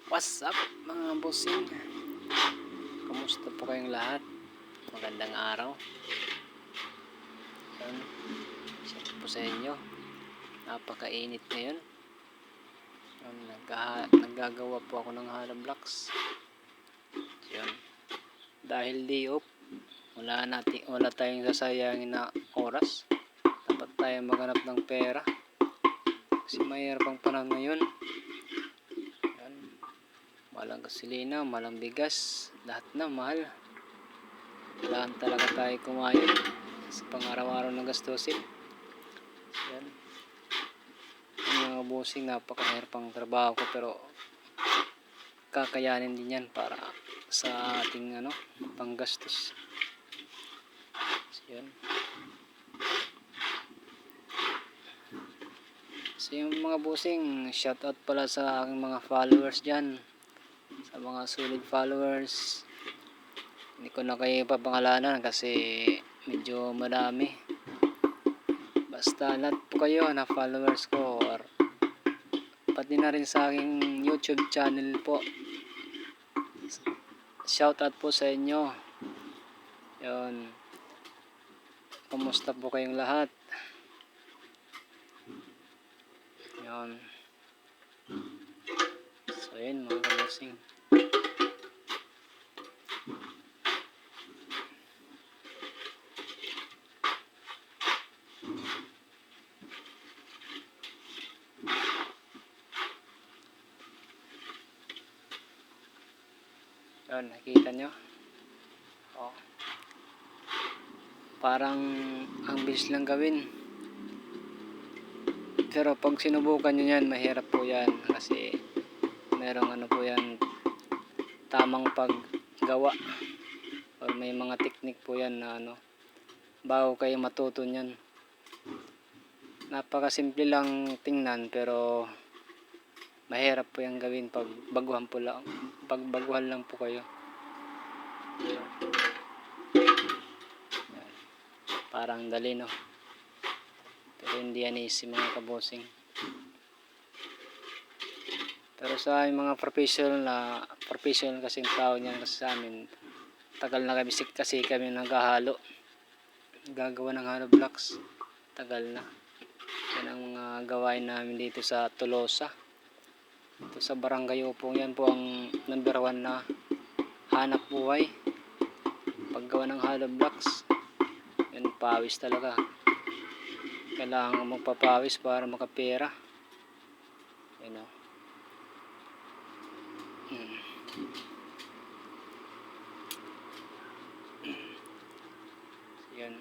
What's up mga bossing? Kumusta po kayong lahat? Magandang araw. Yan. Shout po sa inyo. Napakainit ngayon. Yan. Naggagawa po ako ng hollow blocks. Yan. Dahil day off, wala tayong sasayangin na oras. Dapat tayo maghanap ng pera. Kasi mahirap ang panahon ngayon. Yan. Malang gasolina, malang bigas, lahat na mahal. Kailangan talaga tayo kumayod sa pang-araw-araw na gastusin. Yan. Yung mga bossing, napakahirap ang trabaho ko, pero kakayanin din yan para sa ating panggastos. So, yan. So yung mga bossing, shoutout pala sa aking mga followers dyan, sa mga solid followers. Hindi ko na kayo papangalanan kasi medyo madami. Basta lahat po kayo na followers ko, or pati na rin sa aking YouTube channel po, shoutout po sa inyo. Yun. Kumusta po kayong lahat? Yun. So yun mga kabosing. Yun, nakita nyo? Oh. Parang ang bilis lang gawin. Pero pag sinubukan nyo yan, mahirap po yan. Kasi merong po yan, tamang paggawa. Or may mga technique po yan na bago kayo matuto nyan. Napakasimple lang tingnan, pero mahirap po yung gawin pag baguhan lang po kayo. Parang dali, no? Pero hindi yan easy mga kabosing. Pero sa mga professional kasing tao niyan, kasi sa amin tagal na kasi kami naghahalo, gagawa ng hollow blocks. Tagal na. Yan ang mga gawain namin dito sa Tolosa. Ito sa Barangay Upong, yan po ang number 1 na hanap buhay, paggawa ng hollow blocks. Yan, pawis talaga. Kailangan magpapawis para makapera. Yan o. Yan.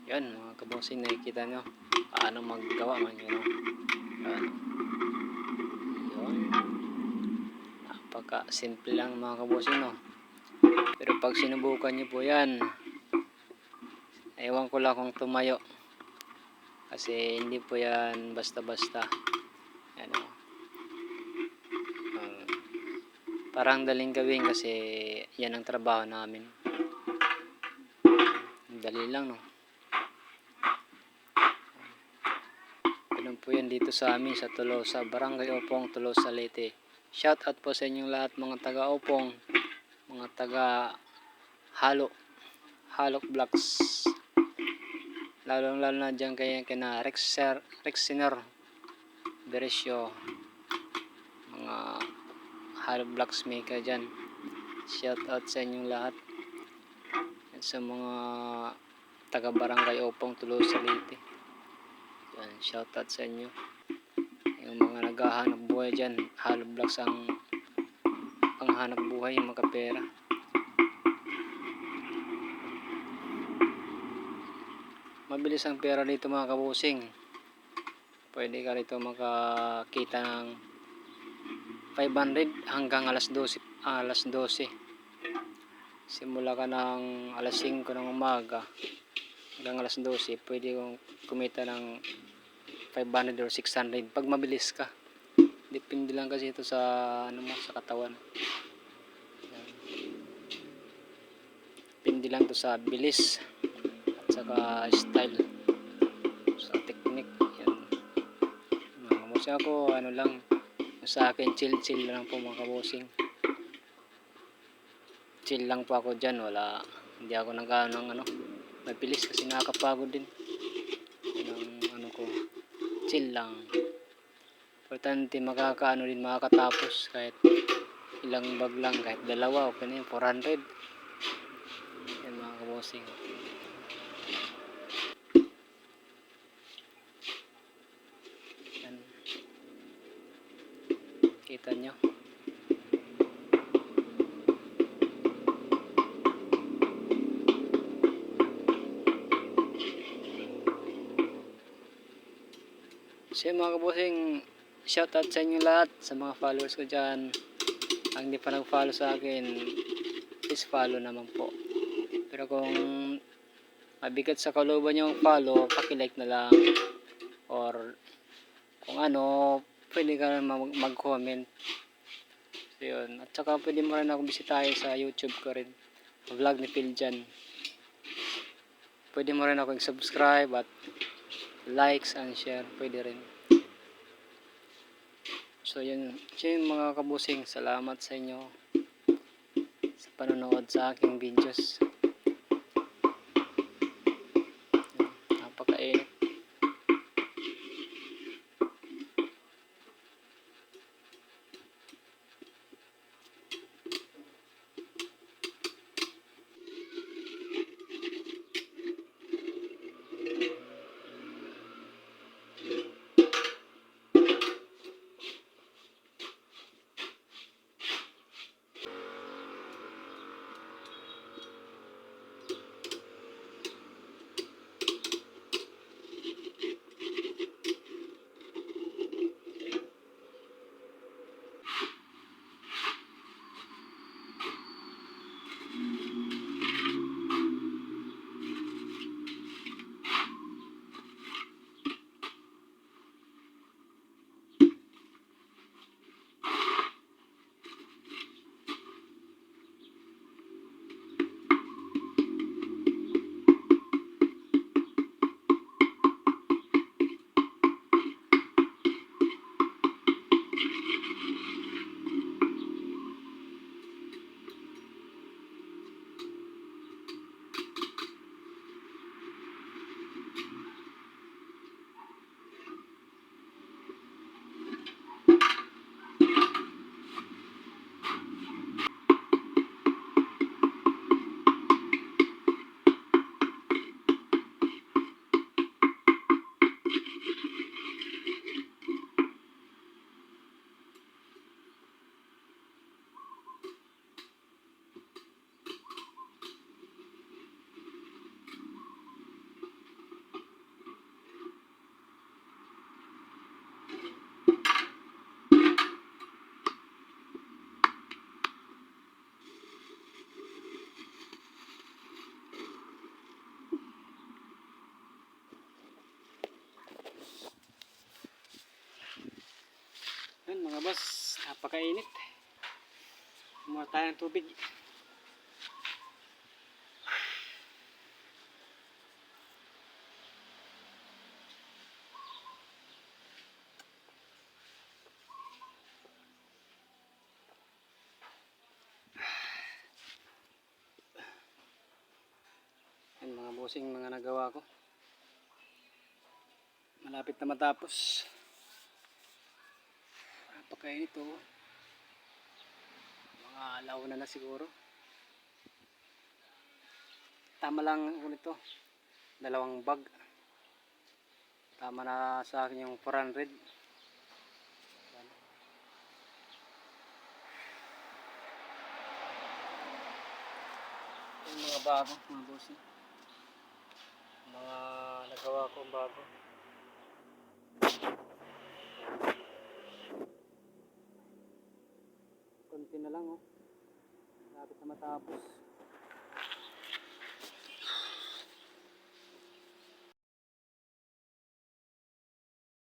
Yan mga kabosing, nakikita nyo paano maggawa man yun. Yan. Yun. Napaka simple lang mga kabosing, no? Pero pag sinubukan nyo po yan, Ewan ko lang kung tumayo. Kasi hindi po yan basta-basta. Ano, um, parang daling gawin kasi yan ang trabaho namin. Dali lang, no? Ganun po yan dito sa amin sa Tolosa, Barangay Opong, Tolosa, Leyte. Shout out po sa inyong lahat mga taga Opong, mga taga Halok Blocks. Lalo na dyan kina Rexiner Beresyo, mga Halok Blocks maker dyan. Shout out sa inyong lahat. At sa mga taga Barangay Opong, Tolosa, Leyte. Yan, shout out sa inyo. Yung mga naghahanap buhay dyan, Halok Blocks ang panghanap buhay, makapera. Mabilis ang pera dito mga kabusing. Pwede ka dito makakita ng 500 hanggang alas 12. Simula ka ng alas 5 ng umaga hanggang alas 12, pwede kong kumita ng 500 or 600 pag mabilis ka. Depende lang kasi ito sa ano mo, sa katawan. Depende lang to sa bilis at saka style, sa technique. Yan. Kasi ako ano lang, sa akin chill lang po mga kabosing. Chill lang po ako dyan, hindi ako ng mabilis kasi nakakapagod din. Yan ang ko, chill lang. Importante makakatapos kahit ilang bag lang, kahit dalawa, okay na yun, 400. Yan mga kabosing. Yan. Kita nyo. So mga kabosing, shout out sa inyo lahat, sa mga followers ko dyan. Ang hindi pa nag-follow sa akin, please follow naman po. Pero kung mabigat sa kalooban yung follow, paki-like na lang. Or kung pwede ka mag-comment. So yun. At saka pwede mo rin ako bisitahin sa YouTube ko rin. Vlog ni Phil dyan. Pwede mo rin ako subscribe at likes and share. Pwede rin. So yun mga kabusing, salamat sa inyo sa panonood sa aking videos. Napakainit. labas, napakainit. Kumuha tayo ng tubig. Yan mga bossing, mga nagawa ko. Malapit na matapos. Napakainit oh. Mga alauna na siguro. Tama lang ako nito. 2 bag. Tama na sa akin yung 400. Yung mga bago, mga bossing. Mga nagawa ko bago. Konti na lang oh. Lapit na matapos.